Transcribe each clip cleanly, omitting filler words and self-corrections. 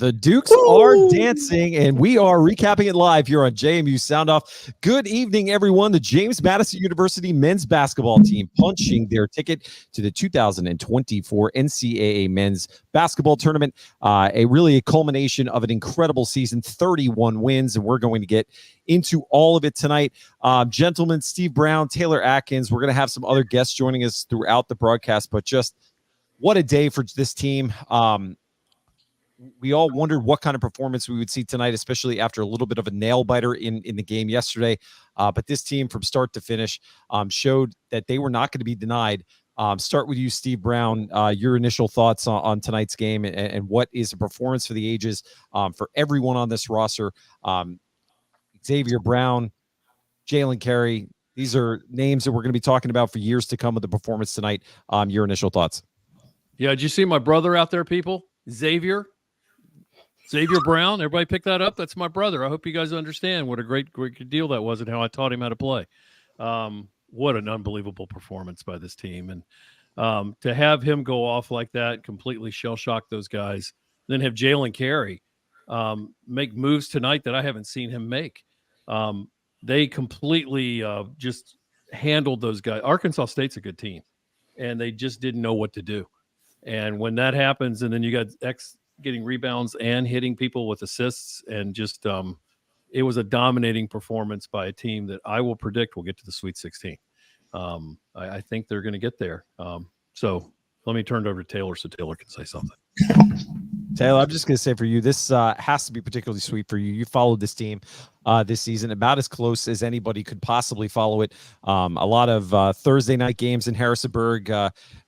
The Dukes are dancing, and we are recapping it live here on JMU Sound Off. Good evening, everyone. The James Madison University men's basketball team punching their ticket to the 2024 NCAA men's basketball tournament. A culmination of an incredible season, 31 wins, and we're going to get into all of it tonight. Gentlemen, Steve Brown, Taylor Atkins, we're going to have some other guests joining us throughout the broadcast, but just what a day for this team. We all wondered what kind of performance we would see tonight, especially after a little bit of a nail biter in the game yesterday. But this team from start to finish showed that they were not going to be denied. Start with you, Steve Brown, your initial thoughts on tonight's game and what is a performance for the ages for everyone on this roster. Xavier Brown, Jalen Carey, these are names that we're going to be talking about for years to come with the performance tonight. Your initial thoughts. Yeah, did you see my brother out there, people? Xavier Brown. Everybody pick that up. That's my brother. I hope you guys understand what a great deal that was and how I taught him how to play. What an unbelievable performance by this team. And to have him go off like that, completely shell-shock those guys, then have Jalen Carey make moves tonight that I haven't seen him make. They completely just handled those guys. Arkansas State's a good team, and they just didn't know what to do. And when that happens, and then you got X getting rebounds and hitting people with assists, and just it was a dominating performance by a team that I will predict will get to the Sweet 16. I think they're going to get there. So let me turn it over to Taylor so Taylor can say something. Taylor, I'm just going to say for you, this has to be particularly sweet for you. You followed this team this season about as close as anybody could possibly follow it. A lot of Thursday night games in Harrisonburg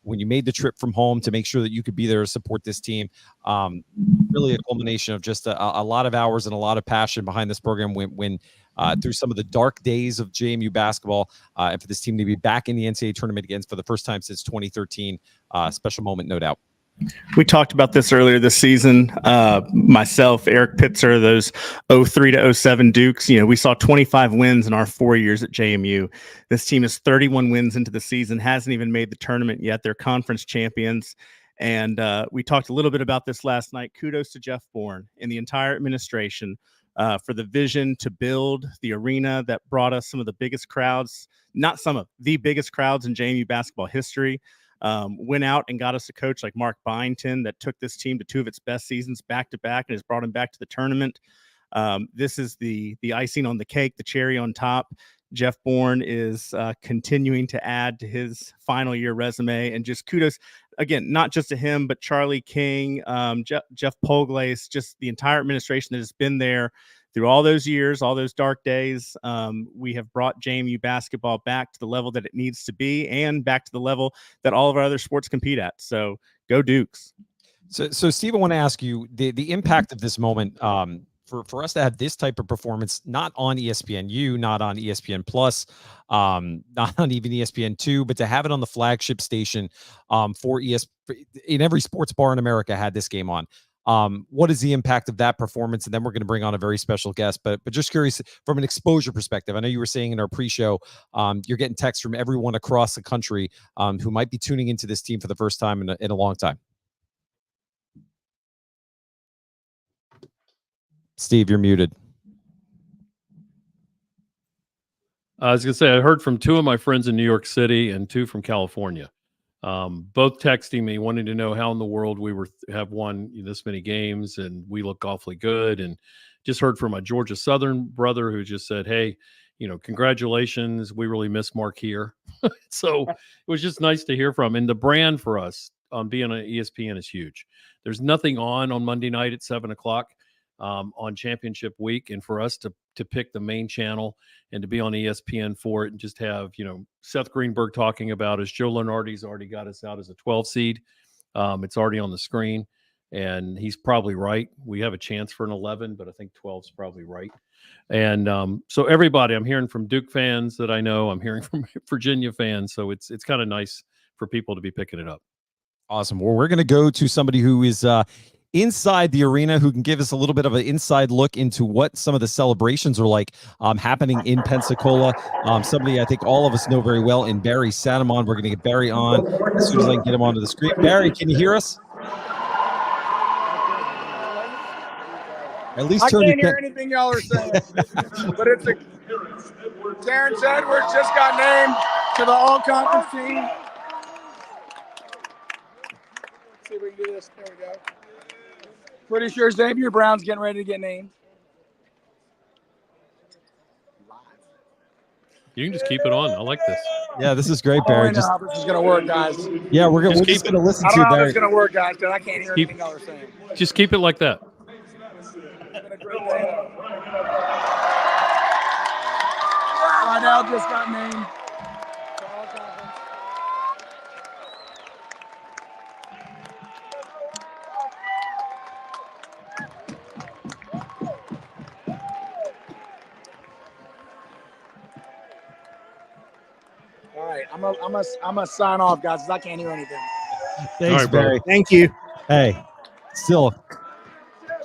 when you made the trip from home to make sure that you could be there to support this team. Really a culmination of just a lot of hours and a lot of passion behind this program when through some of the dark days of JMU basketball, and for this team to be back in the NCAA tournament again for the first time since 2013. Special moment, no doubt. We talked about this earlier this season. Myself, Eric Pitzer, those 03 to 07 Dukes, we saw 25 wins in our 4 years at JMU. This team is 31 wins into the season, hasn't even made the tournament yet. They're conference champions. And we talked a little bit about this last night. Kudos to Jeff Bourne and the entire administration for the vision to build the arena that brought us some of the biggest crowds, not some of the biggest crowds in JMU basketball history. Went out and got us a coach like Mark Byington that took this team to two of its best seasons back to back and has brought him back to the tournament. This is the icing on the cake, the cherry on top. Jeff Bourne is continuing to add to his final year resume, and just kudos again, not just to him, but Charlie King, Jeff Poglace, just the entire administration that has been there through all those years, all those dark days. We have brought JMU basketball back to the level that it needs to be and back to the level that all of our other sports compete at. So go Dukes. So Steve, I want to ask you the impact of this moment for us to have this type of performance, not on ESPNU, not on ESPN Plus, not on even ESPN2, but to have it on the flagship station for in every sports bar in America had this game on. What is the impact of that performance? And then we're going to bring on a very special guest, but just curious from an exposure perspective. I know you were saying in our pre-show, you're getting texts from everyone across the country who might be tuning into this team for the first time in a long time. Steve, you're muted. I was going to say, I heard from two of my friends in New York City and two from California. Both texting me, wanting to know how in the world we have won this many games, and we look awfully good. And just heard from my Georgia Southern brother who just said, "Hey, congratulations. We really miss Mark here." So it was just nice to hear from. And the brand for us on being on ESPN is huge. There's nothing on Monday night at 7:00 on championship week, and for us to pick the main channel and to be on ESPN for it and just have, Seth Greenberg talking about us. Joe Lunardi's already got us out as a 12 seed. It's already on the screen, and he's probably right. We have a chance for an 11, but I think 12 is probably right. And so everybody, I'm hearing from Duke fans that I know, I'm hearing from Virginia fans. So it's kind of nice for people to be picking it up. Awesome. Well, we're going to go to somebody who is inside the arena, who can give us a little bit of an inside look into what some of the celebrations are like happening in Pensacola. Somebody I think all of us know very well in Barry Sanamon. We're going to get Barry on as soon as I can get him onto the screen. Barry, can you hear us? At least I turn can't your hear anything y'all are saying. But it's a Terrence Edwards just got named to the all-conference team. Let's see if we can do this. There we go. Pretty sure Xavier Brown's getting ready to get named. You can just keep it on. I like this. Yeah, this is great, I don't Barry. know Just how this is gonna work, guys. yeah, we're Just just keep gonna listen I to don't it, know how Barry. this is gonna work, guys, because I can't hear Keep- anything y'all are saying. Just keep it like that. It's been a great day. Rydell just got named to all-conference. All right, I'm gonna sign off, guys, because I can't hear anything. Thanks, right, brother. Barry. Thank you. Hey, still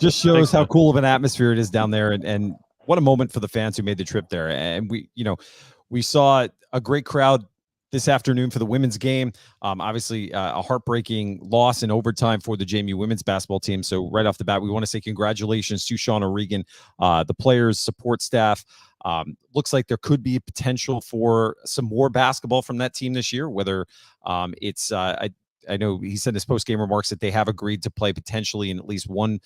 just shows Thanks, how man. cool of an atmosphere it is down there, and what a moment for the fans who made the trip there. And we saw a great crowd this afternoon for the women's game. Obviously, a heartbreaking loss in overtime for the JMU women's basketball team. So right off the bat, we want to say congratulations to Shauna Regan, the players, support staff. Looks like there could be potential for some more basketball from that team this year, whether it's I know he said in his post-game remarks that they have agreed to play potentially in at least one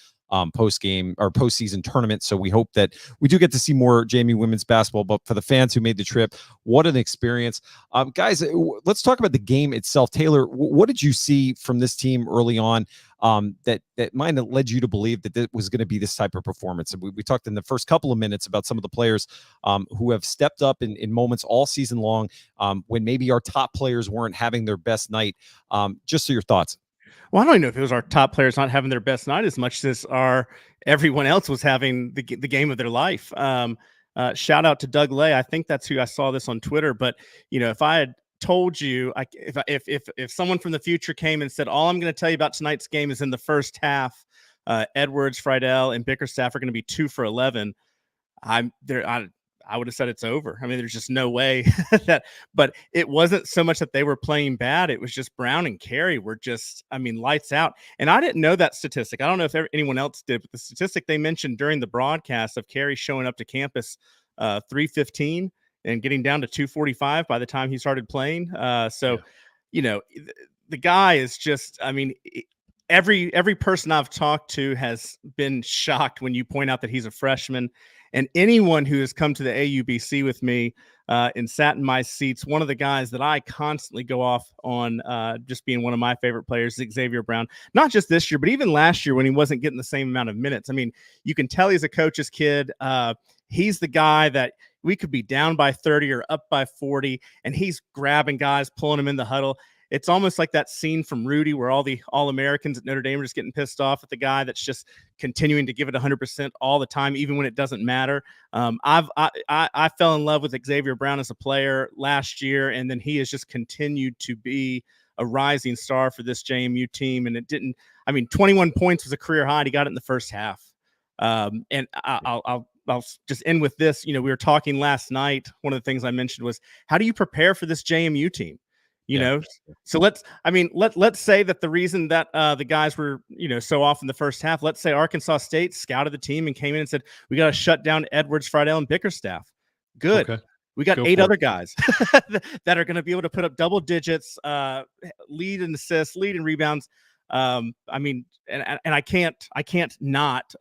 post-game or postseason tournament. So we hope that we do get to see more JMU women's basketball. But for the fans who made the trip, what an experience. Guys, let's talk about the game itself. Taylor, what did you see from this team early on that might have led you to believe that this was going to be this type of performance? And we talked in the first couple of minutes about some of the players who have stepped up in moments all season long when maybe our top players weren't having their best night. Just so your thoughts. Well, I don't even know if it was our top players not having their best night as much as everyone else was having the game of their life. Shout out to Doug Lay. I think that's who I saw this on Twitter. But if I had told you, if someone from the future came and said, all I'm going to tell you about tonight's game is in the first half, Edwards, Friedel, and Bickerstaff are going to be 2 for 11. I would have said it's over. I mean, there's just no way but it wasn't so much that they were playing bad. It was just Brown and Carey were just, lights out. And I didn't know that statistic. I don't know if anyone else did, but the statistic they mentioned during the broadcast of Carey showing up to campus 3:15 and getting down to 2:45 by the time he started playing. The guy is just, every person I've talked to has been shocked when you point out that he's a freshman. And anyone who has come to the AUBC with me and sat in my seats, one of the guys that I constantly go off on just being one of my favorite players is Xavier Brown. Not just this year, but even last year when he wasn't getting the same amount of minutes. You can tell he's a coach's kid. He's the guy that we could be down by 30 or up by 40, and he's grabbing guys, pulling them in the huddle. It's almost like that scene from Rudy where all the All-Americans at Notre Dame are just getting pissed off at the guy that's just continuing to give it 100% all the time, even when it doesn't matter. I fell in love with Xavier Brown as a player last year, and then he has just continued to be a rising star for this JMU team. And 21 points was a career high. He got it in the first half. And I'll just end with this. We were talking last night. One of the things I mentioned was, how do you prepare for this JMU team? So let's say that the reason that the guys were, so off in the first half, let's say Arkansas State scouted the team and came in and said, we got to shut down Edwards, Friedel, and Bickerstaff. Good. Okay. We got 8 other guys that are going to be able to put up double digits, lead in assists, lead in rebounds. And I can't not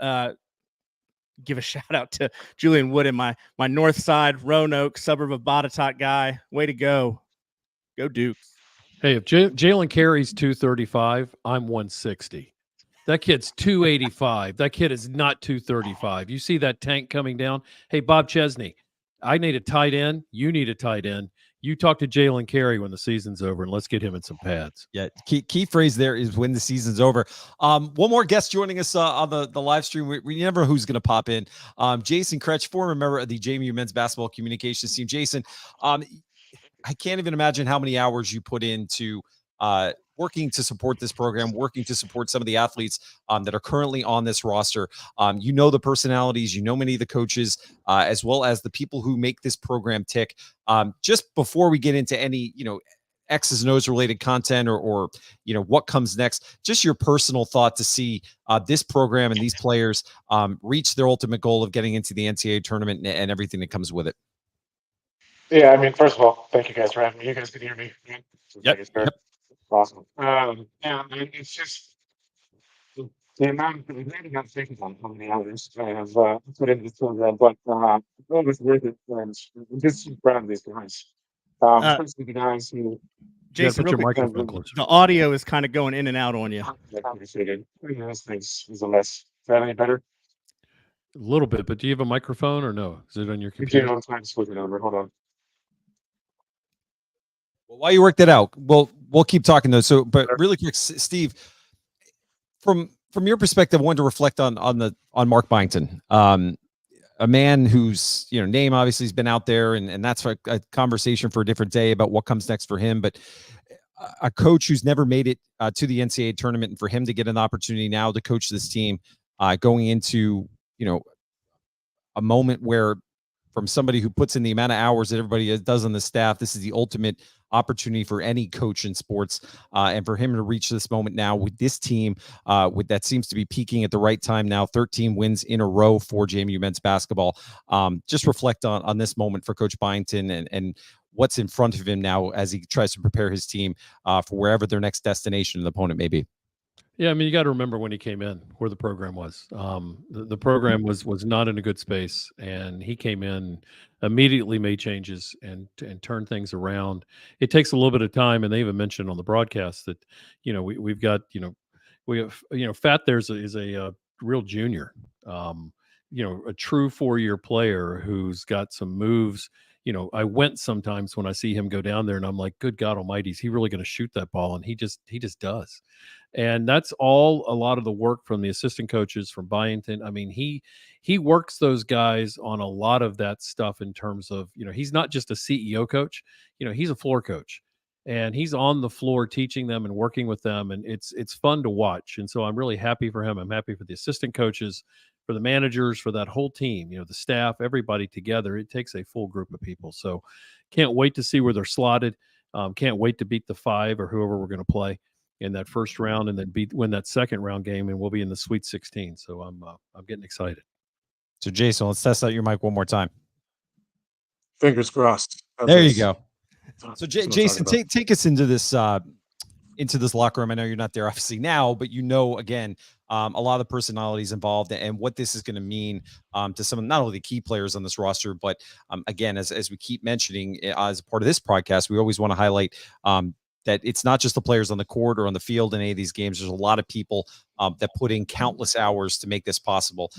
give a shout out to Julian Wood in my North Side, Roanoke, suburb of Botetourt guy. Way to go. Go Duke. Hey, if Jalen Carey's 235, I'm 160. That kid's 285. That kid is not 235. You see that tank coming down? Hey, Bob Chesney, I need a tight end. You need a tight end. You talk to Jalen Carey when the season's over, and let's get him in some pads. Yeah, key phrase there is when the season's over. One more guest joining us on the live stream. We never know who's going to pop in. Jason Kretsch, former member of the JMU men's basketball communications team. Jason, I can't even imagine how many hours you put into working to support this program, working to support some of the athletes that are currently on this roster. The personalities, many of the coaches, as well as the people who make this program tick. Just before we get into any, X's and O's related content or what comes next. Just your personal thought to see this program and these players reach their ultimate goal of getting into the NCAA tournament and everything that comes with it. Yeah, I mean, first of all, thank you guys for having me. You guys can hear me. Right? Yep. Awesome. Yeah, it's just the amount of thinking on how many hours I have put into this program, but it was worth it. And I'm just so proud of these guys. Especially the guys who You gotta Jason, put real your quick, microphone closer. the audio is kind of going in and out on you. appreciated. Those things is a less. Is that any better? A little bit, but do you have a microphone or no? Is it on your You computer? I'm trying to switch it over. Hold on. Well, while you work that out, we'll keep talking though. So, but really quick, Steve, from your perspective, I wanted to reflect on Mark Byington, a man whose name obviously has been out there, and that's a conversation for a different day about what comes next for him. But a coach who's never made it to the NCAA tournament, and for him to get an opportunity now to coach this team, going into a moment where, from somebody who puts in the amount of hours that everybody does on the staff, this is the ultimate opportunity for any coach in sports. And for him to reach this moment now with this team, with that seems to be peaking at the right time now, 13 wins in a row for JMU men's basketball. Just reflect on this moment for Coach Byington and what's in front of him now as he tries to prepare his team for wherever their next destination and opponent may be. Yeah, I mean, you got to remember when he came in where the program was. The program was not in a good space, and he came in, immediately made changes and turned things around. It takes a little bit of time, and they even mentioned on the broadcast that we've got we have Fat there's is a real junior, a true 4-year player who's got some moves. I went sometimes when I see him go down there and I'm like, good God almighty, is he really going to shoot that ball? And he just does. And that's all a lot of the work from the assistant coaches from Byington. I mean, he works those guys on a lot of that stuff in terms of, he's not just a CEO coach, he's a floor coach. And he's on the floor teaching them and working with them. And it's fun to watch. And so I'm really happy for him. I'm happy for the assistant coaches, for the managers, for that whole team, the staff, everybody together. It takes a full group of people. So can't wait to see where they're slotted. Can't wait to beat the 5 or whoever we're going to play in that first round, and then win that second round game, and we'll be in the Sweet 16. So I'm getting excited. So Jason, let's test out your mic one more time. Fingers crossed. There you go. So Jason, take us into this locker room. I know you're not there obviously now, but again, a lot of the personalities involved and what this is going to mean to some of not only the key players on this roster, but again, as we keep mentioning as part of this podcast, we always want to highlight that it's not just the players on the court or on the field in any of these games. There's a lot of people that put in countless hours to make this possible.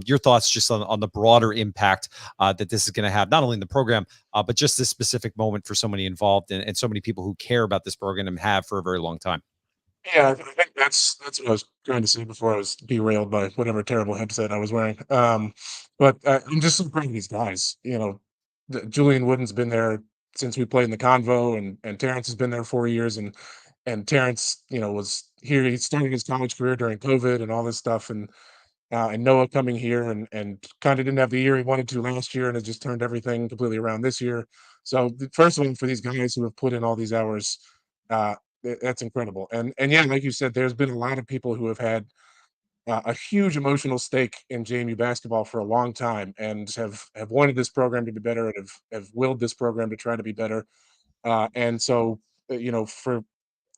Your thoughts just on the broader impact that this is going to have, not only in the program, but just this specific moment for so many involved and so many people who care about this program and have for a very long time. Yeah, I think that's what I was trying to say before I was derailed by whatever terrible headset I was wearing. But I'm just so proud of these guys. Julian Wooden's been there since we played in the Convo, and Terrence has been there 4 years, and Terrence, was here. He started his college career during COVID and all this stuff, and Noah coming here and kind of didn't have the year he wanted to last year, and has just turned everything completely around this year. So first of all, for these guys who have put in all these hours, that's incredible. And yeah, like you said, there's been a lot of people who have had a huge emotional stake in JMU basketball for a long time, and have wanted this program to be better, and have willed this program to try to be better. And so, for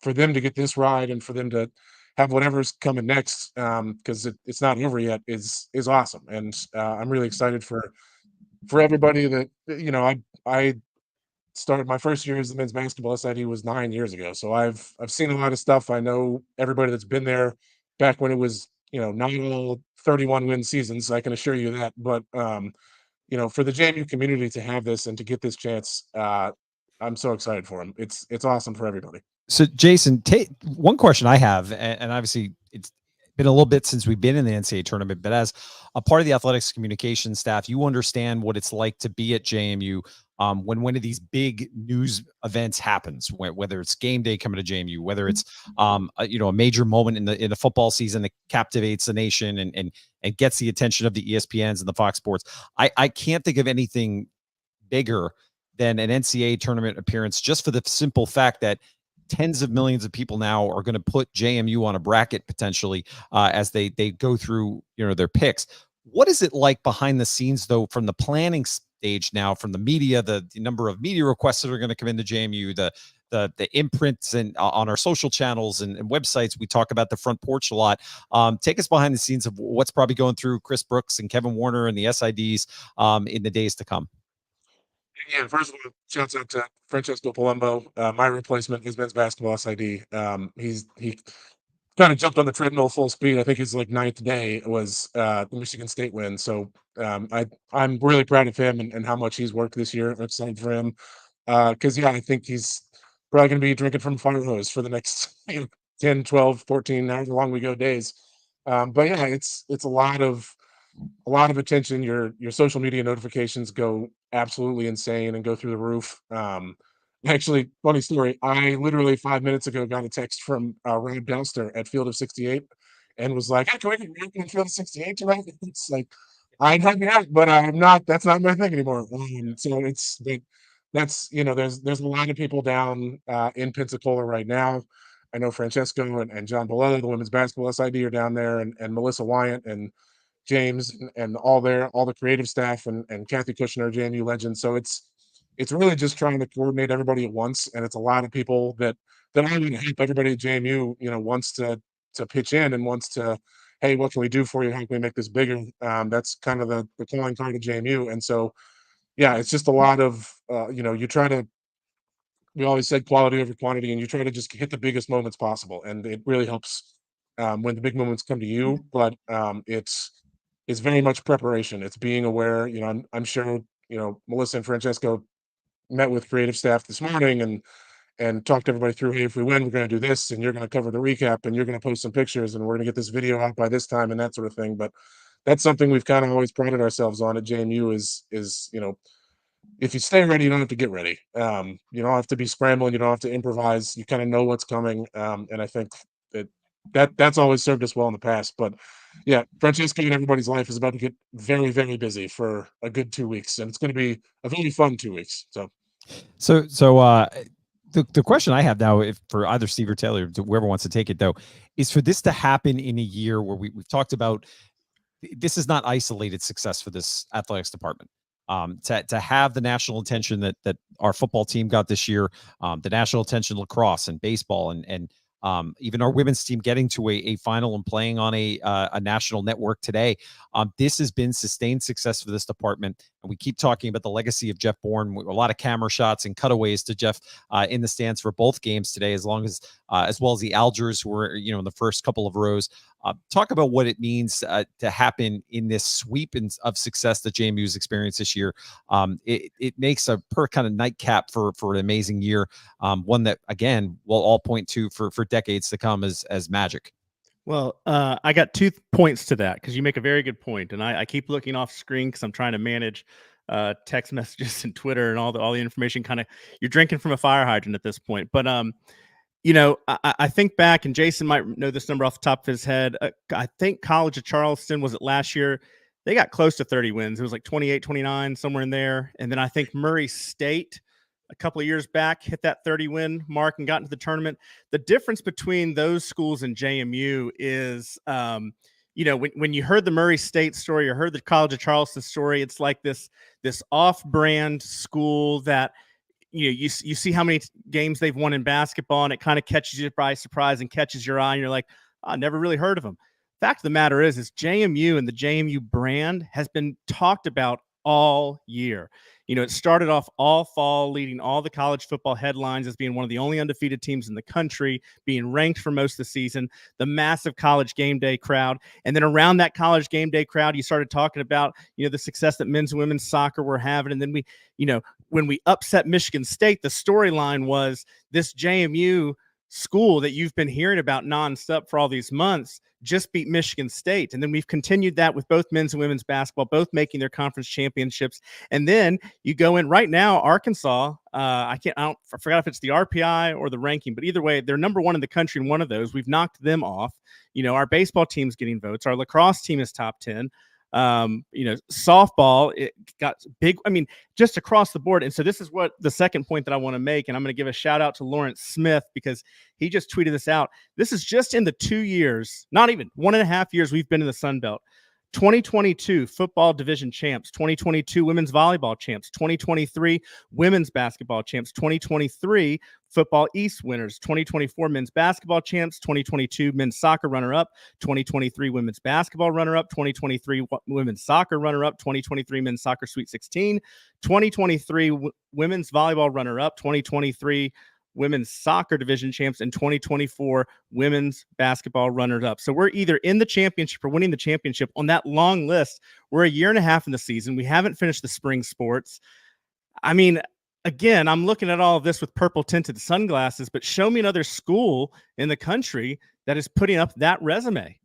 them to get this ride, and for them to have whatever's coming next, because it's not over yet, is awesome. And I'm really excited for everybody that I started my first year as the men's basketballist at was 9 years ago. So I've seen a lot of stuff. I know everybody that's been there back when it was, not all 31 win seasons. I can assure you that. But for the JMU community to have this and to get this chance, I'm so excited for them. It's awesome for everybody. So Jason, one question I have, and obviously it's been a little bit since we've been in the NCAA tournament, but as a part of the athletics communication staff, you understand what it's like to be at JMU when one of these big news events happens, whether it's game day coming to JMU, whether it's a major moment in the football season that captivates the nation and gets the attention of the ESPNs and the Fox Sports. I can't think of anything bigger than an NCAA tournament appearance, just for the simple fact that tens of millions of people now are going to put JMU on a bracket potentially as they go through, their picks. What is it like behind the scenes, though, from the planning stage now, from the media, the number of media requests that are going to come into JMU, the imprints and on our social channels and websites? We talk about the front porch a lot. Take us behind the scenes of what's probably going through Chris Brooks and Kevin Warner and the SIDs in the days to come. Yeah, first of all, shouts out to Francesco Palumbo, my replacement is men's basketball SID. He kind of jumped on the treadmill full speed. I think his like ninth day was the Michigan State win. So I'm really proud of him and how much he's worked this year. I'm excited for him because I think he's probably going to be drinking from a fire hose for the next 10, 12, 14, however long we go days. But yeah, it's a lot of attention. Your social media notifications go absolutely insane and go through the roof. Actually, funny story. I literally 5 minutes ago got a text from Ryan Belster at Field of 68 and was like, "Hey, can we get Ryan at Field of 68 tonight?" It's like, I'd help you out, but I'm not. That's not my thing anymore. So that's there's a lot of people down in Pensacola right now. I know Francesco and John Boletta, the women's basketball SID, are down there, and Melissa Wyant and James and all the creative staff and Kathy Kushner, JMU legend. So it's really just trying to coordinate everybody at once, and it's a lot of people that I want to help everybody at JMU, wants to pitch in and wants to, hey, what can we do for you? How can we make this bigger? That's kind of the calling card of JMU, and so yeah, it's just a lot of you try to. We always said quality over quantity, and you try to just hit the biggest moments possible, and it really helps when the big moments come to you. But it's very much preparation. It's being aware. I'm sure Melissa and Francesco met with creative staff this morning and talked to everybody through, hey, if we win, we're going to do this, and you're going to cover the recap, and you're going to post some pictures, and we're going to get this video out by this time, and that sort of thing. But that's something we've kind of always prided ourselves on at JMU is if you stay ready, you don't have to get ready. You don't have to be scrambling. You don't have to improvise. You kind of know what's coming. And I think that's always served us well in the past. But yeah, Francesco and everybody's life is about to get very, very busy for a good 2 weeks, and it's going to be a very fun 2 weeks. So the question I have now, if for either Steve or Taylor, whoever wants to take it though, is for this to happen in a year where we've talked about this is not isolated success for this athletics department. To have the national attention that our football team got this year, the national attention lacrosse and baseball and even our women's team getting to a final and playing on a national network today. This has been sustained success for this department. And we keep talking about the legacy of Jeff Bourne, a lot of camera shots and cutaways to Jeff in the stands for both games today, as well as the Algers who were, in the first couple of rows. Talk about what it means to happen in this sweep of success that JMU's experienced this year. It makes a kind of nightcap for an amazing year, one that again we'll all point to for decades to come as magic. Well, I got 2 points to that because you make a very good point, and I keep looking off screen because I'm trying to manage text messages and Twitter and all the information. Kind of, you're drinking from a fire hydrant at this point, but I think back, and Jason might know this number off the top of his head. I think College of Charleston, was it last year? They got close to 30 wins. It was like 28, 29, somewhere in there. And then I think Murray State a couple of years back hit that 30 win mark and got into the tournament. The difference between those schools and JMU is, when you heard the Murray State story or heard the College of Charleston story, it's like this off-brand school that you see how many games they've won in basketball, and it kind of catches you by surprise and catches your eye, and you're like, I never really heard of them. Fact of the matter is JMU and the JMU brand has been talked about all year. It started off all fall, leading all the college football headlines as being one of the only undefeated teams in the country, being ranked for most of the season, the massive college game day crowd. And then around that college game day crowd, you started talking about, the success that men's and women's soccer were having. And then when we upset Michigan State, the storyline was this JMU school that you've been hearing about nonstop for all these months just beat Michigan State. And then we've continued that with both men's and women's basketball, both making their conference championships. And then you go in right now, Arkansas, I forgot if it's the RPI or the ranking, but either way, they're number one in the country in one of those. We've knocked them off. Our baseball team's getting votes. Our lacrosse team is top 10. Softball, it got big. I mean, just across the board. And so this is what the second point that I want to make. And I'm going to give a shout out to Lawrence Smith because he just tweeted this out. This is just in the 2 years, not even 1.5 years we've been in the Sun Belt. 2022 football division champs, 2022 women's volleyball champs, 2023 women's basketball champs, 2023 football East winners, 2024 men's basketball champs, 2022 men's soccer runner-up, 2023 women's basketball runner-up, 2023 women's soccer runner-up, 2023 men's soccer Sweet 16, 2023 women's volleyball runner-up, 2023 women's soccer division champs, and 2024 women's basketball runners-up. So we're either in the championship or winning the championship on that long list. We're 1.5 years in the season. We haven't finished the spring sports. I mean, again, I'm looking at all of this with purple tinted sunglasses, but show me another school in the country that is putting up that resume.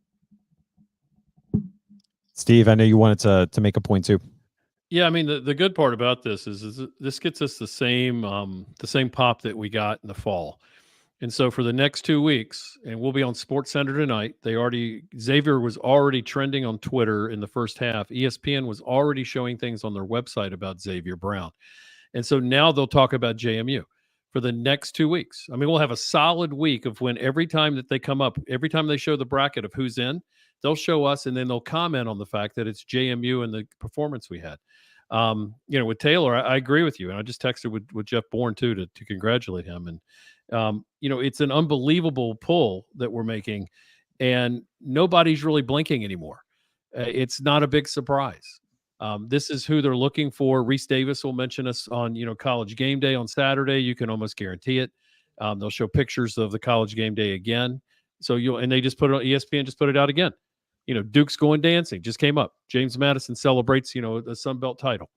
Steve, I know you wanted to make a point too. Yeah, I mean the good part about this is this gets us the same pop that we got in the fall, and so for the next 2 weeks, and we'll be on Sports Center tonight. Xavier was already trending on Twitter in the first half. ESPN was already showing things on their website about Xavier Brown, and so now they'll talk about JMU for the next 2 weeks. I mean, we'll have a solid week of when every time that they come up, every time they show the bracket of who's in, they'll show us, and then they'll comment on the fact that it's JMU and the performance we had. With Taylor, I agree with you. And I just texted with Jeff Bourne too, to congratulate him. And, it's an unbelievable pull that we're making, and nobody's really blinking anymore. It's not a big surprise. This is who they're looking for. Reese Davis will mention us on, College Game Day on Saturday. You can almost guarantee it. They'll show pictures of the College Game Day again. So and they just put it on ESPN, just put it out again. Duke's going dancing, just came up. James Madison celebrates, the Sun Belt title.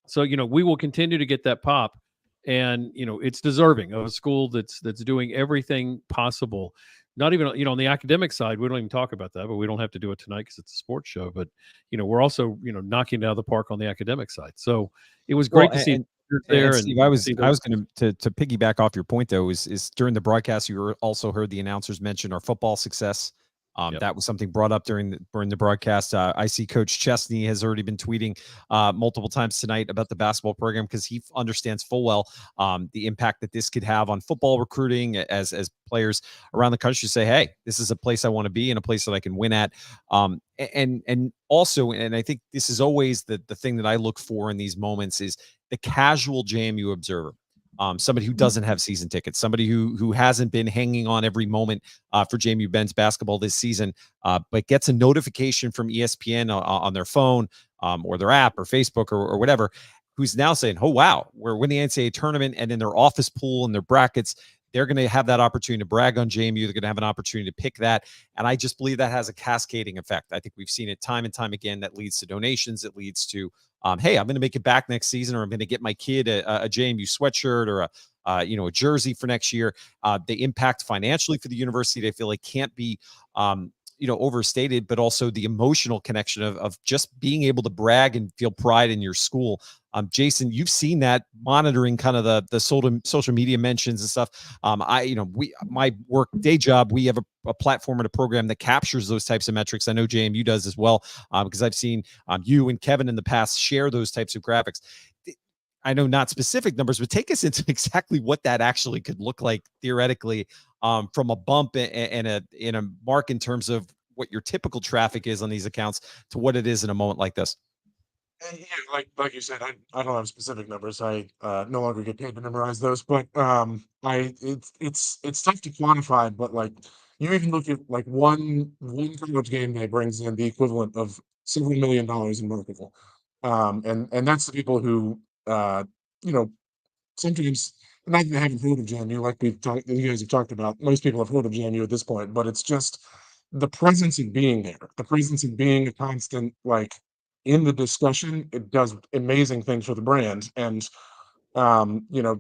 So, we will continue to get that pop, and, it's deserving of a school that's doing everything possible. Not even, on the academic side, we don't even talk about that, but we don't have to do it tonight because it's a sports show. But, we're also, knocking it out of the park on the academic side. So it was great to see there. And Steve, I was going to piggyback off your point though, is during the broadcast, you also heard the announcers mention our football success. Yep. That was something brought up during the broadcast. I see Coach Chesney has already been tweeting multiple times tonight about the basketball program because he understands full well the impact that this could have on football recruiting as players around the country say, hey, this is a place I want to be and a place that I can win at. And also, and I think this is always the thing that I look for in these moments is the casual JMU observer. Somebody who doesn't have season tickets, somebody who hasn't been hanging on every moment for JMU men's basketball this season, but gets a notification from ESPN on their phone or their app or Facebook or whatever, who's now saying, oh, wow, we're winning the NCAA tournament, and in their office pool and their brackets, they're going to have that opportunity to brag on JMU. They're going to have an opportunity to pick that. And I just believe that has a cascading effect. I think we've seen it time and time again. That leads to donations. It leads to, hey, I'm going to make it back next season, or I'm going to get my kid a JMU sweatshirt or a jersey for next year. The impact financially for the university, I feel like can't be, overstated, but also the emotional connection of just being able to brag and feel pride in your school. Jason, you've seen that monitoring kind of the social media mentions and stuff. My work day job, we have a platform and a program that captures those types of metrics. I know JMU does as well, because I've seen you and Kevin in the past share those types of graphics. I know not specific numbers, but take us into exactly what that actually could look like theoretically, from a bump and a mark in terms of what your typical traffic is on these accounts to what it is in a moment like this. Yeah, like you said, I don't have specific numbers. I no longer get paid to memorize those, but it's tough to quantify. But like you even look at like one college game day brings in the equivalent of several $1 million in marketing, and that's the people who sometimes not even haven't heard of JMU, like you guys have talked about. Most people have heard of JMU at this point, but it's just the presence of being there, the presence of being a constant in the discussion. It does amazing things for the brand, and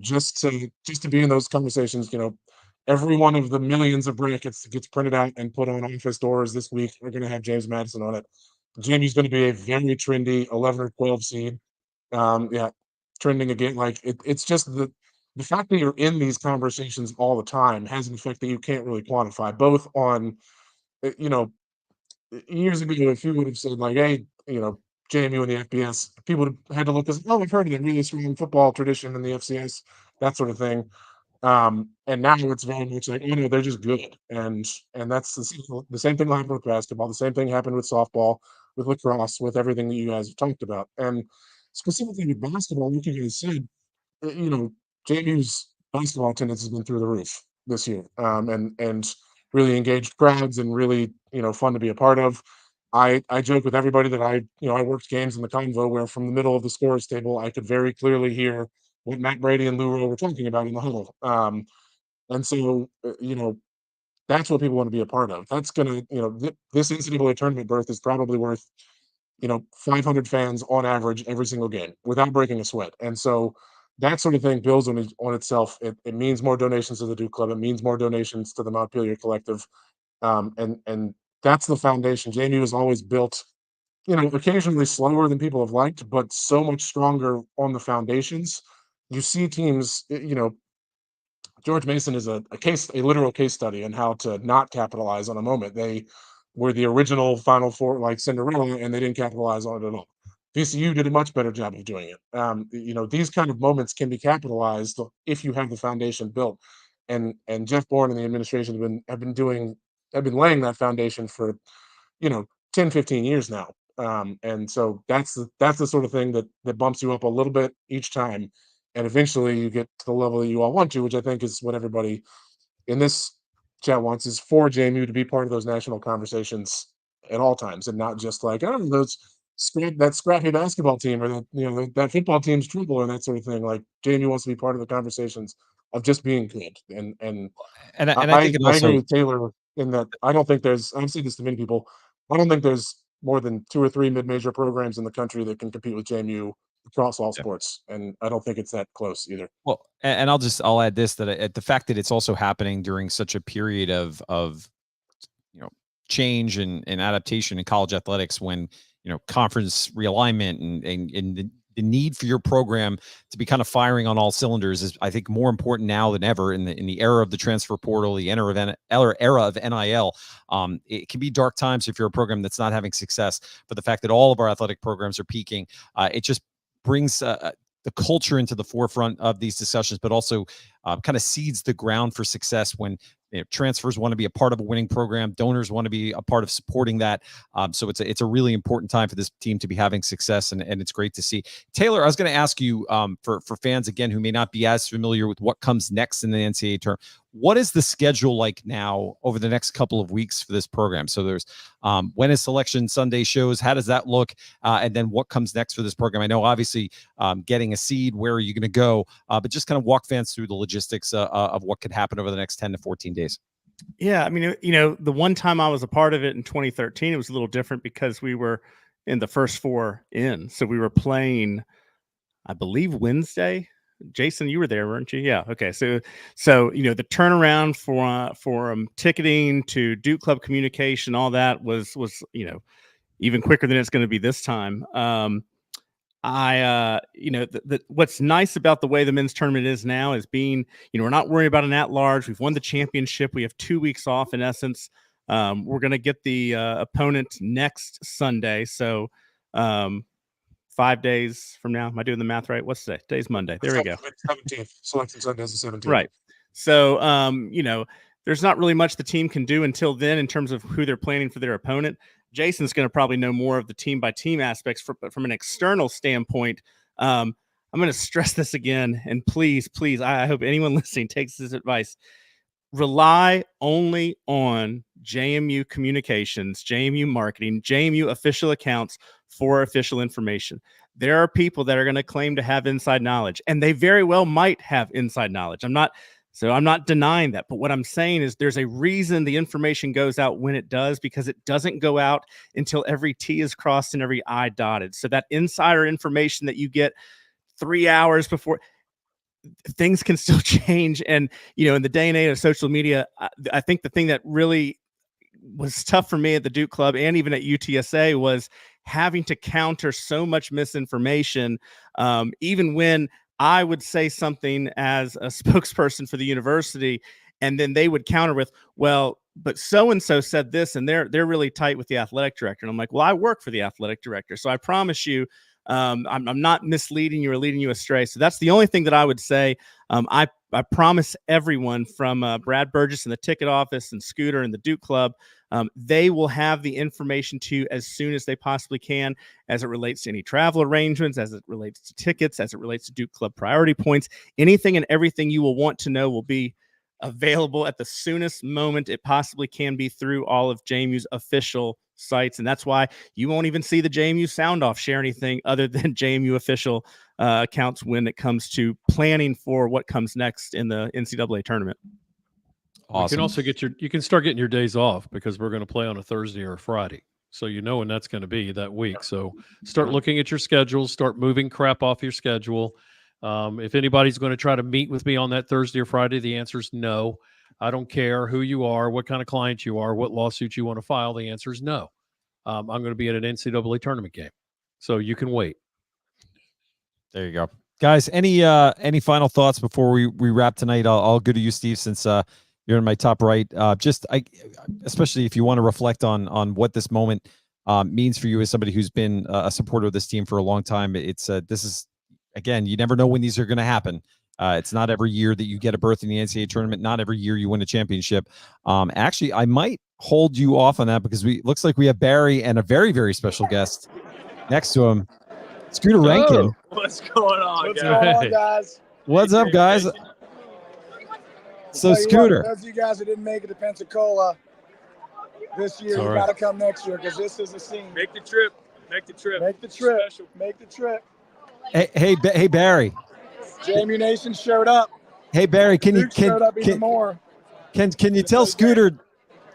just to be in those conversations. Every one of the millions of brackets that gets printed out and put on office doors this week are going to have James Madison on it. JMU's going to be a very trendy 11 or 12 seed. Trending again. It's just the fact that you're in these conversations all the time has an effect that you can't really quantify. Both on, years ago, if you would have said hey, JMU and the FBS, people had to look as, oh, I've heard of a really strong football tradition in the FCS, that sort of thing. And now it's very much like, oh no, they're just good. And that's the same thing happened with basketball. The same thing happened with softball, with lacrosse, with everything that you guys have talked about. And specifically with basketball, like you guys said, JMU's basketball attendance has been through the roof this year, and really engaged crowds and really fun to be a part of. I joke with everybody that I worked games in the convo where from the middle of the scorers table I could very clearly hear what Matt Brady and Lou Rowe were talking about in the huddle. And so that's what people want to be a part of. That's gonna this NCAA tournament berth is probably worth 500 fans on average every single game without breaking a sweat. And so that sort of thing builds on itself. It means more donations to the Duke Club. It means more donations to the Montpelier Collective. And that's the foundation. JMU has always built, occasionally slower than people have liked, but so much stronger on the foundations. You see teams, George Mason is a literal case study on how to not capitalize on a moment. They were the original Final Four, like Cinderella, and they didn't capitalize on it at all. VCU did a much better job of doing it. These kind of moments can be capitalized if you have the foundation built. And Jeff Bourne and the administration have been laying that foundation for 10, 15 years now. And so that's the sort of thing that bumps you up a little bit each time. And eventually you get to the level that you all want to, which I think is what everybody in this chat wants, is for JMU to be part of those national conversations at all times, and not just like, oh, that scrappy basketball team, or that football team's trouble, or that sort of thing. Like JMU wants to be part of the conversations of just being good. And I think it also, I agree with Taylor in that I've said this to many people, I don't think there's more than 2 or 3 mid-major programs in the country that can compete with JMU across all sports, and I don't think it's that close either. well, and I'll add this, that the fact that it's also happening during such a period of change and adaptation in college athletics, when conference realignment and the need for your program to be kind of firing on all cylinders is, I think, more important now than ever in the era of the transfer portal, the era of NIL. It can be dark times if you're a program that's not having success, but the fact that all of our athletic programs are peaking, it just brings the culture into the forefront of these discussions, but also kind of seeds the ground for success when transfers want to be a part of a winning program, donors want to be a part of supporting that. So it's a really important time for this team to be having success, and it's great to see. Taylor, I was going to ask you, for fans again who may not be as familiar with what comes next in the NCAA tournament, what is the schedule like now over the next couple of weeks for this program? So there's when is Selection Sunday shows? How does that look? And then what comes next for this program? I know obviously getting a seed, where are you going to go? But just kind of walk fans through the logistics of what could happen over the next 10 to 14 days. Yeah, I mean, the one time I was a part of it in 2013, it was a little different because we were in the first 4 in. So we were playing, I believe, Wednesday. Jason, you were there, weren't you? Yeah. Okay. So the turnaround for ticketing to Duke Club communication, all that was even quicker than it's going to be this time. What's nice about the way the men's tournament is now is being, we're not worried about an at-large. We've won the championship. We have 2 weeks off in essence. We're going to get the opponent next Sunday. So 5 days from now. Am I doing the math right? What's today? Today's Monday. There we go. 17th. Selection Sunday is the 17th. Right. So, there's not really much the team can do until then in terms of who they're planning for their opponent. Jason's going to probably know more of the team by team aspects, but from an external standpoint, I'm going to stress this again. And please, I hope anyone listening takes this advice. Rely only on JMU communications, JMU marketing, JMU official accounts for official information. There are people that are going to claim to have inside knowledge, and they very well might have inside knowledge. I'm not denying that. But what I'm saying is there's a reason the information goes out when it does, because it doesn't go out until every T is crossed and every I dotted. So that insider information that you get 3 hours before, things can still change. And, in the day and age of social media, I think the thing that really was tough for me at the Duke Club and even at UTSA was having to counter so much misinformation, even when I would say something as a spokesperson for the university, and then they would counter with, well, but so and so said this, and they're really tight with the athletic director. And I'm like, well, I work for the athletic director, so I promise you, I'm not misleading you or leading you astray. So that's the only thing that I would say. I promise everyone from Brad Burgess in the ticket office and Scooter and the Duke Club, they will have the information to you as soon as they possibly can, as it relates to any travel arrangements, as it relates to tickets, as it relates to Duke Club priority points. Anything and everything you will want to know will be available at the soonest moment it possibly can be through all of JMU's official sites. And that's why you won't even see the JMU Sound Off share anything other than JMU official accounts when it comes to planning for what comes next in the NCAA tournament. You can also you can start getting your days off because we're going to play on a Thursday or a Friday. So you know when that's going to be that week. So start looking at your schedules, start moving crap off your schedule. If anybody's going to try to meet with me on that Thursday or Friday, the answer is no. I don't care who you are, what kind of client you are, what lawsuit you want to file. The answer is no. I'm going to be at an NCAA tournament game. So you can wait. There you go. Guys, any final thoughts before we wrap tonight? I'll go to you, Steve, since you're in my top right. Especially if you want to reflect on what this moment means for you as somebody who's been a supporter of this team for a long time. This is, again, you never know when these are going to happen. It's not every year that you get a berth in the NCAA tournament. Not every year you win a championship. Actually, I might hold you off on that because looks like we have Barry and a very, very special guest next to him, Scooter Rankin. What's going on, What's guys? going on, guys? What's up, guys? So, Scooter. Those of you guys that didn't make it to Pensacola this year, It's all you right. got to come next year because this is the scene. Make the trip. Make the trip. Make the trip. Special. Make the trip. Hey, Barry. JMU Nation showed up. Hey, Barry. Duke showed up even more. Can you tell Scooter?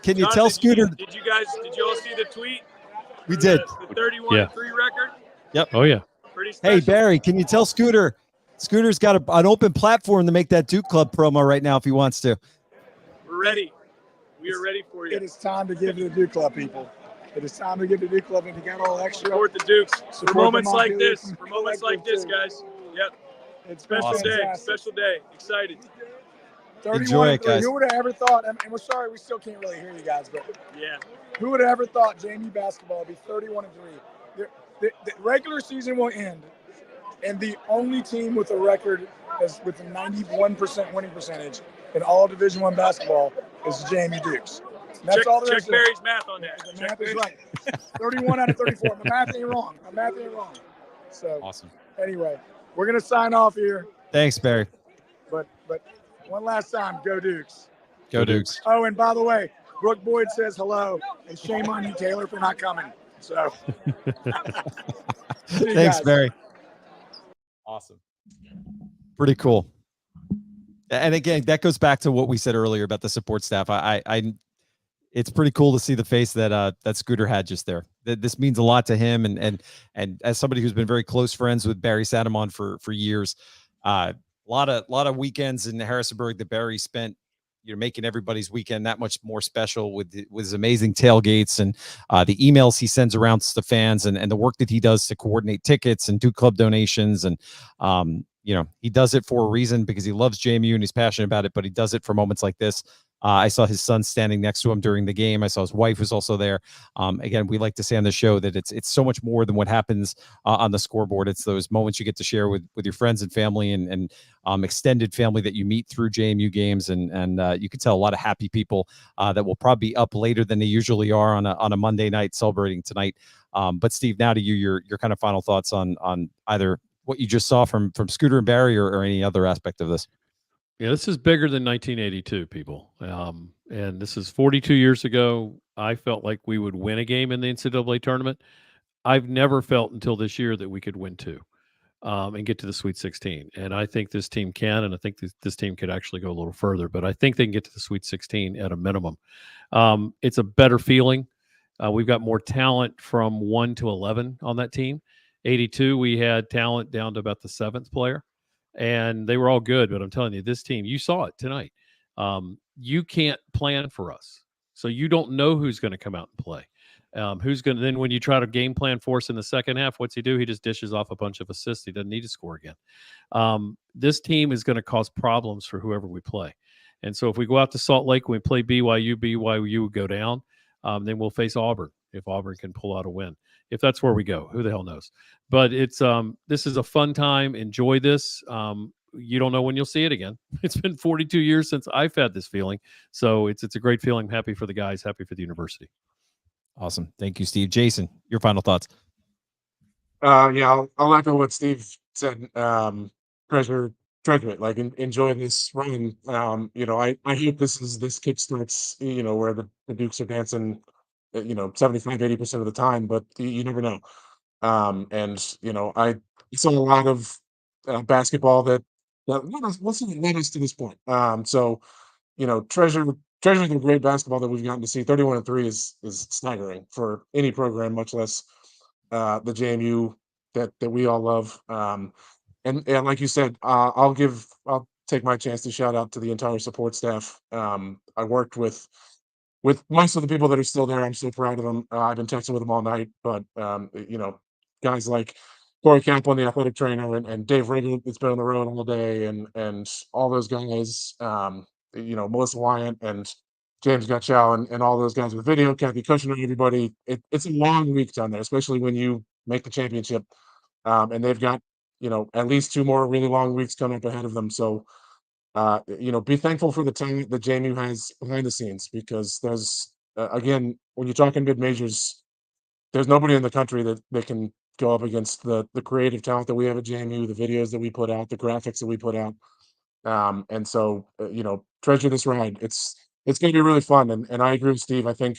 Can you John, tell Scooter? Did you all see the tweet? We did. The 31-3 record? Oh, yeah. Pretty special. Hey, Barry, can you tell Scooter? Scooter's got an open platform to make that Duke Club promo right now if he wants to. We're ready. We are ready for you. It is time to give to the Duke Club, people. It is time to give to the Duke Club. If you got all extra, Support the Dukes. For Support moments them on like Duke this. and For moments like this, guys. Yep. it's Special Awesome. day. fantastic. Special day. Excited. 31 Enjoy it, guys. Who would have ever thought? And we're sorry, we still can't really hear you guys, but Yeah. who would have ever thought JMU basketball would be 31-3? The regular season will end, and the only team with a record with a 91% winning percentage in all Division I basketball is the JMU Dukes. And that's all the Check rest of it. Barry's math on that. The Check math is Barry's- right. 31 out of 34. My math ain't wrong. So Awesome. anyway, we're gonna sign off here, Thanks, Barry. but one last time, go Dukes. Go Dukes. Oh, and by the way, Brooke Boyd says hello, and shame on you, Taylor, for not coming. So, see you Thanks, guys. Barry. Awesome. Pretty cool. And again, that goes back to what we said earlier about the support staff. It's pretty cool to see the face that Scooter had just there. This means a lot to him, and as somebody who's been very close friends with Barry Sanamon for years, a lot of weekends in Harrisonburg that Barry spent, making everybody's weekend that much more special with his amazing tailgates and the emails he sends around to fans and the work that he does to coordinate tickets and do club donations. And, he does it for a reason because he loves JMU and he's passionate about it, but he does it for moments like this. I saw his son standing next to him during the game. I saw his wife was also there. Again, we like to say on the show that it's so much more than what happens on the scoreboard. It's those moments you get to share with your friends and family and extended family that you meet through JMU games. And you can tell a lot of happy people that will probably be up later than they usually are on a Monday night celebrating tonight. But Steve, now to you, your kind of final thoughts on either what you just saw from Scooter and Barry or any other aspect of this. Yeah, this is bigger than 1982, people. And this is 42 years ago. I felt like we would win a game in the NCAA tournament. I've never felt until this year that we could win two and get to the Sweet 16. And I think this team can, and I think this team could actually go a little further. But I think they can get to the Sweet 16 at a minimum. It's a better feeling. We've got more talent from 1 to 11 on that team. 82, we had talent down to about the 7th player. And they were all good, but I'm telling you, this team, you saw it tonight. You can't plan for us. So you don't know who's going to come out and play. Then when you try to game plan for us in the second half, what's he do? He just dishes off a bunch of assists. He doesn't need to score again. This team is going to cause problems for whoever we play. And so if we go out to Salt Lake and we play BYU would go down. Then we'll face Auburn if Auburn can pull out a win. If that's where we go, who the hell knows? But it's this is a fun time. Enjoy this. You don't know when you'll see it again. It's been 42 years since I've had this feeling, so it's a great feeling. Happy for the guys. Happy for the university. Awesome. Thank you, Steve. Jason, your final thoughts. Yeah, I'll echo what Steve said. Treasure it. Like enjoy this run. I hope this kickstarts. Where the Dukes are dancing. 75-80% of the time, but you never know. And I saw a lot of basketball that led us to this point. So treasure the great basketball that we've gotten to see. 31-3 is staggering for any program, much less the JMU that we all love. And like you said, I'll take my chance to shout out to the entire support staff. I worked with most of the people that are still there. I'm so proud of them. I've been texting with them all night, but guys like Corey Kaplan, the athletic trainer, and Dave Riggle, that's been on the road all day, and all those guys, Melissa Wyant and James Gutchow and all those guys with video, Kathy Kushner, everybody. It's a long week down there, especially when you make the championship. And they've got, at least 2 more really long weeks coming up ahead of them. So, be thankful for the talent that JMU has behind the scenes, because there's, again, when you're talking mid majors, there's nobody in the country that can go up against the creative talent that we have at JMU, the videos that we put out, the graphics that we put out. And so, treasure this ride. It's going to be really fun. And I agree with Steve. I think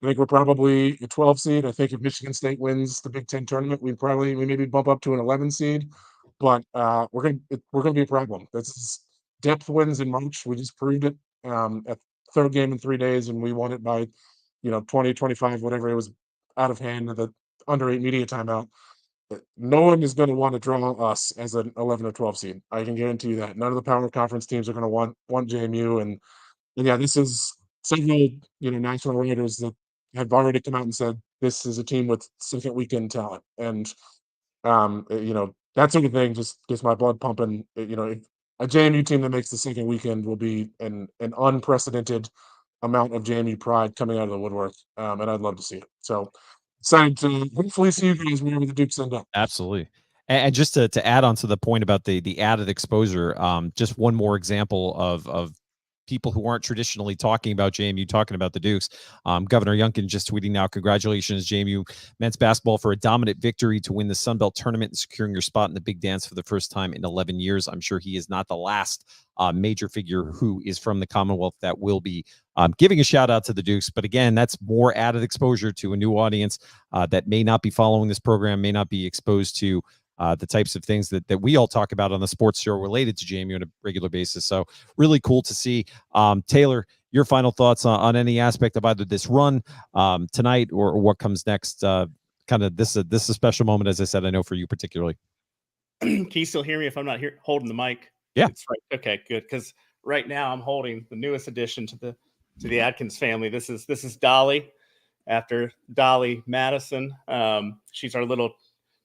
we're probably a 12 seed. I think if Michigan State wins the Big Ten tournament, we maybe bump up to an 11 seed. But we're gonna be a problem. This is depth wins in March. We just proved it at third game in 3 days, and we won it by 20, 25, whatever it was, out of hand of the under 8 media timeout. No one is going to want to draw us as an 11 or 12 seed. I can guarantee you that. None of the power conference teams are going to want JMU. And yeah, this is several national writers that have already come out and said this is a team with second weekend talent. And that sort of thing just gets my blood pumping. A JMU team that makes the second weekend will be an unprecedented amount of JMU pride coming out of the woodwork, and I'd love to see it. So excited to hopefully see you guys wherever the Dukes end up. Absolutely. And just to add on to the point about the added exposure, just one more example of people who aren't traditionally talking about JMU, talking about the Dukes. Governor Youngkin just tweeting now, congratulations, JMU men's basketball, for a dominant victory to win the Sun Belt tournament and securing your spot in the big dance for the first time in 11 years. I'm sure he is not the last major figure who is from the Commonwealth that will be giving a shout out to the Dukes. But again, that's more added exposure to a new audience that may not be following this program, may not be exposed to the types of things that we all talk about on the sports show related to JMU on a regular basis. So really cool to see. Taylor, your final thoughts on any aspect of either this run tonight or what comes next. Kind of this is a special moment, as I said, I know for you particularly. Can you still hear me if I'm not here holding the mic? Yeah. It's right. Okay, good. Because right now I'm holding the newest addition to the Adkins family. This is Dolly, after Dolly Madison. She's our little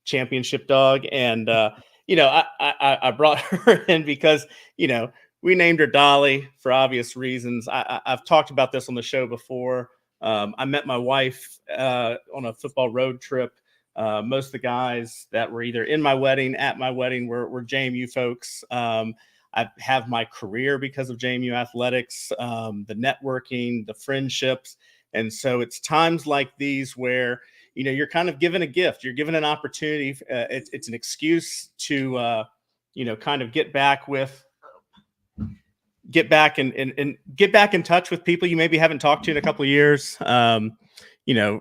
championship dog, and I brought her in because we named her Dolly for obvious reasons. I've talked about this on the show before. I met my wife on a football road trip. Most of the guys that were either at my wedding were JMU folks. I have my career because of JMU athletics, the networking, the friendships. And so it's times like these where you're kind of given a gift. You're given an opportunity. It's an excuse to, kind of get back in touch with people you maybe haven't talked to in a couple of years.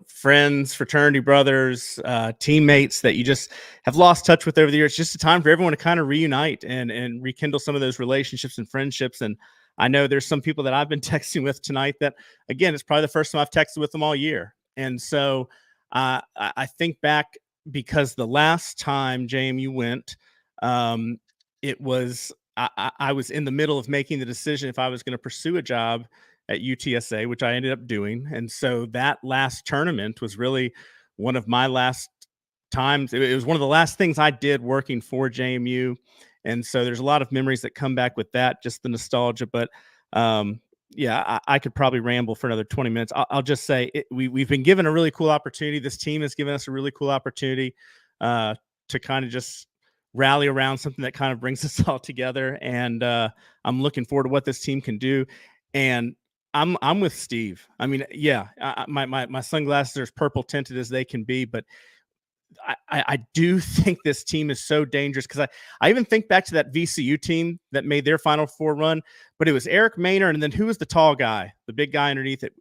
Friends, fraternity brothers, teammates that you just have lost touch with over the years. It's just a time for everyone to kind of reunite and rekindle some of those relationships and friendships. And I know there's some people that I've been texting with tonight that, again, it's probably the first time I've texted with them all year. And so I think back, because the last time JMU went, it was I was in the middle of making the decision if I was going to pursue a job at UTSA, which I ended up doing. And so that last tournament was really one of my last times. It was one of the last things I did working for JMU. And so there's a lot of memories that come back with that, just the nostalgia. But Yeah, I could probably ramble for another 20 minutes. I'll just say we've been given a really cool opportunity. This team has given us a really cool opportunity to kind of just rally around something that kind of brings us all together. And I'm looking forward to what this team can do. And I'm with Steve. I mean, yeah, my sunglasses are as purple tinted as they can be, but I do think this team is so dangerous because I even think back to that VCU team that made their Final Four run, but it was Eric Maynard, and then who was the tall guy, the big guy underneath it?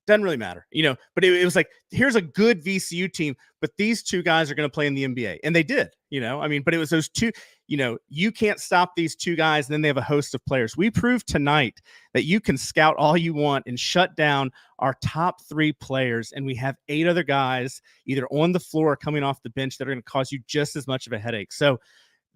Doesn't really matter, but it was like, here's a good VCU team, but these two guys are going to play in the NBA. And they did, but it was those two, you can't stop these two guys. And then they have a host of players. We proved tonight that you can scout all you want and shut down our top 3 players. And we have 8 other guys either on the floor or coming off the bench that are going to cause you just as much of a headache. So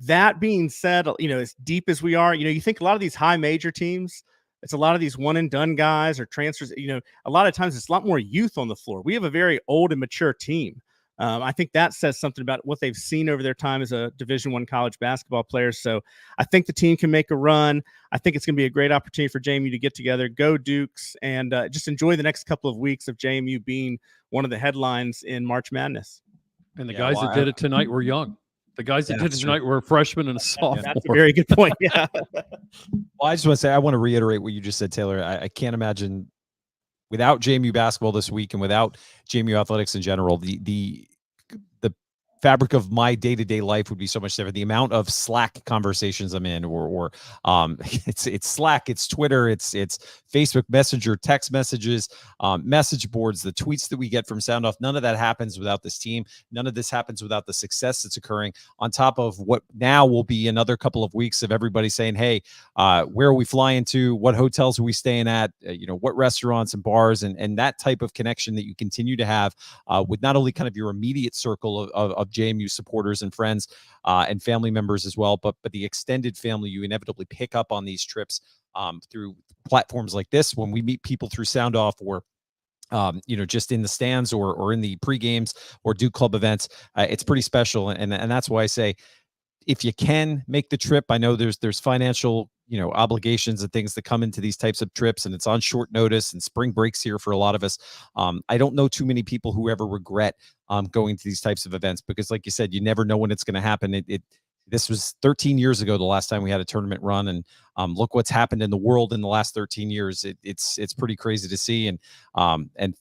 that being said, as deep as we are, you think a lot of these high major teams, it's a lot of these one and done guys or transfers. A lot of times it's a lot more youth on the floor. We have a very old and mature team. I think that says something about what they've seen over their time as a Division I college basketball player. So I think the team can make a run. I think it's going to be a great opportunity for JMU to get together, go Dukes, and just enjoy the next couple of weeks of JMU being one of the headlines in March Madness. And the guys that did it tonight were young. The guys that did it tonight were a freshman and a sophomore. That's a very good point. Yeah. Well, I just want to say, I want to reiterate what you just said, Taylor. I can't imagine without JMU basketball this week and without JMU athletics in general, the fabric of my day-to-day life would be so much different. The amount of Slack conversations I'm in, or it's Slack, it's Twitter, it's Facebook Messenger, text messages, message boards, the tweets that we get from Sound Off. None of that happens without this team. None of this happens without the success that's occurring on top of what now will be another couple of weeks of everybody saying, hey, where are we flying to? What hotels are we staying at? What restaurants and bars, and that type of connection that you continue to have with not only kind of your immediate circle of JMU supporters and friends and family members as well, but the extended family you inevitably pick up on these trips through platforms like this, when we meet people through Sound Off or just in the stands or in the pre-games or Duke Club events. It's pretty special. And that's why I say, if you can make the trip, I know there's financial, obligations and things that come into these types of trips, and it's on short notice, and spring breaks here for a lot of us. I don't know too many people who ever regret going to these types of events, because like you said, you never know when it's going to happen. This was 13 years ago, the last time we had a tournament run, and look what's happened in the world in the last 13 years. It's pretty crazy to see, and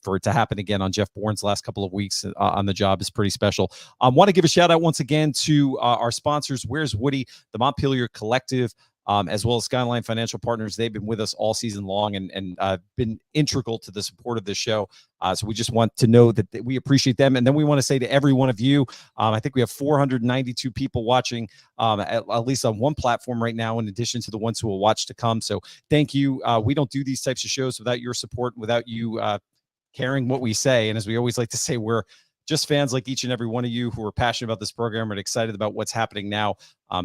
for it to happen again on Jeff Bourne's last couple of weeks on the job is pretty special. Want to give a shout out once again to our sponsors, Where's Woody, the Montpelier Collective, as well as Skyline Financial Partners. They've been with us all season long and been integral to the support of this show. So we just want to know that we appreciate them. And then we want to say to every one of you, I think we have 492 people watching, at least on one platform right now, in addition to the ones who will watch to come. So thank you. We don't do these types of shows without your support, without you caring what we say. And as we always like to say, we're just fans like each and every one of you who are passionate about this program and excited about what's happening now.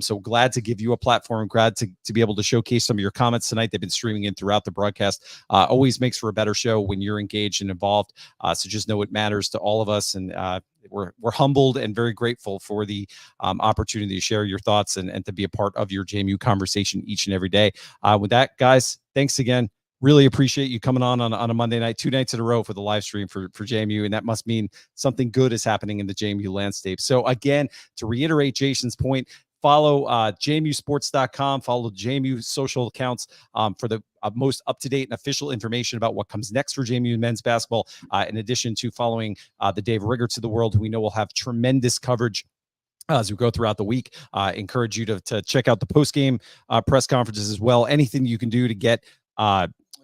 So glad to give you a platform, glad to be able to showcase some of your comments tonight. They've been streaming in throughout the broadcast. Always makes for a better show when you're engaged and involved. So just know it matters to all of us. And we're humbled and very grateful for the opportunity to share your thoughts and to be a part of your JMU conversation each and every day. With that, guys, thanks again. Really appreciate you coming on a Monday night, 2 nights in a row for the live stream for JMU. And that must mean something good is happening in the JMU landscape. So again, to reiterate Jason's point, follow JMUsports.com, follow JMU social accounts for the most up-to-date and official information about what comes next for JMU men's basketball, in addition to following the Dave Riggerts of the world, who we know will have tremendous coverage as we go throughout the week. Encourage you to check out the post-game press conferences as well. Anything you can do to get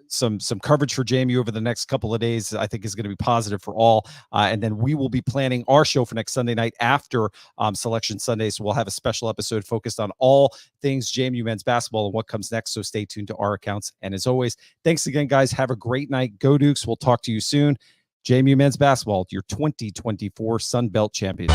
some coverage for JMU over the next couple of days, I think is going to be positive for all. And then we will be planning our show for next Sunday night after Selection Sunday. So we'll have a special episode focused on all things JMU men's basketball and what comes next. So stay tuned to our accounts. And as always, thanks again, guys. Have a great night. Go Dukes. We'll talk to you soon. JMU men's basketball, your 2024 Sun Belt champions.